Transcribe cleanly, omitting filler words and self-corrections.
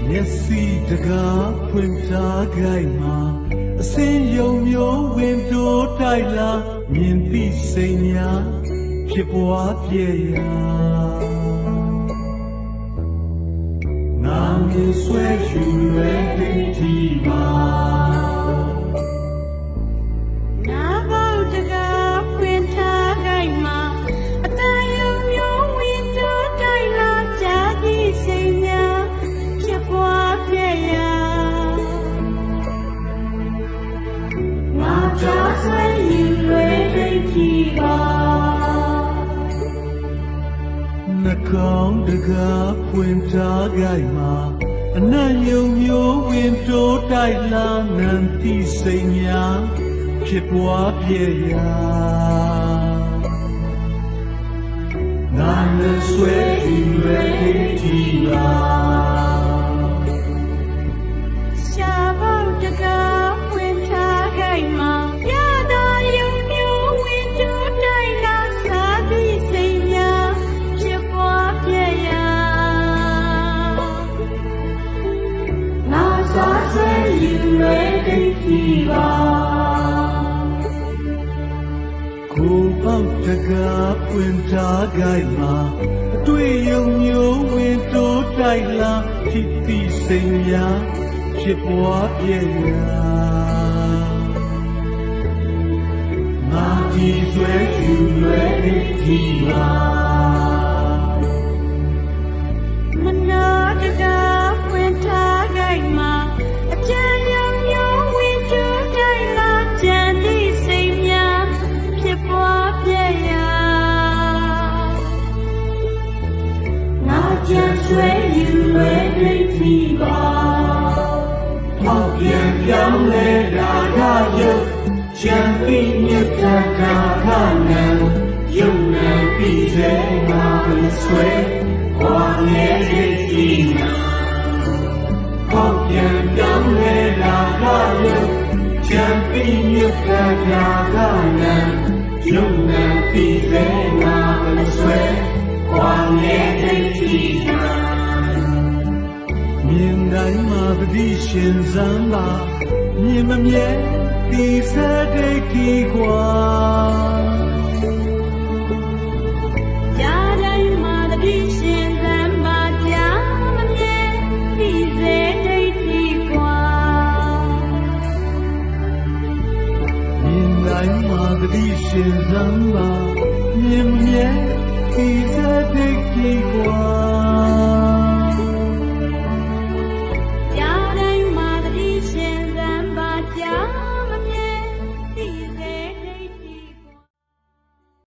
မျက်စိတကားဖွင့်ထားခိုင်မှာအစင်းယုံမျိုးဝင်တိုးတိုက်လာမြင်သိစိတ်များဖြစ်ပွားပြည့်ရာငါမြင်ဆွဲယူရွယ်သိတီပါနှကောင်းတကားဖွင့်ထားခိုင်မှာအနံ့ယုံမျိုးဝင်တိုးတိုက်လာနံတိစိတ်များဖြစ်ပွားပြည့်ရာငါနဲ့ဆွဲယူရွယ်တီပါရှာပေါက်တကားဖွင့်ထားခိုင်မှာရတာယုံမျိုးဝင်တိုးတိုက်လာစာတိစိတ်များဖြစ်ပွားပြည့်ရာငါစားဆွဲယူရွယ်တီပါကိုပေါက်တကားပွင့်ထားခိုင်မှာအတွေ့ယုံမျိုးဝင်တိုးတိုက်လာဖြစ်ပြီးစိတ်များဖြစ်ပွားပြည့်ရာငါကြည်ဆွဲယူလွယ်ဒီပါမနာတကားပွင့်ထားခိုင်မှာအကြံယုံမျိုးဝင်တိုးတိုက်လာကြံသည့်စိတ်များဖြစ်ပွားပြည့်ရာငါကြံဆွဲယူလွယ်ဒီပါပေါက်ပြန်ပြောင်းလဲတာကရုပ်ချမ်းပြီးမြတ်တာခနံယုံနာပြီးစေငါဆွဲဝါလေဒီနာပေါက်ပြန်ပြောင်းလဲတာကရုပ်ချမ်းပြီးမြတ်တာခနံယုံနာပြီးစေငါဆွဲဝါလေဒီနာမြင်တိုင်းမှာပတိရှင်စမ်းပါမြင်မမြဲဒီစတဲ့ဒီကွာ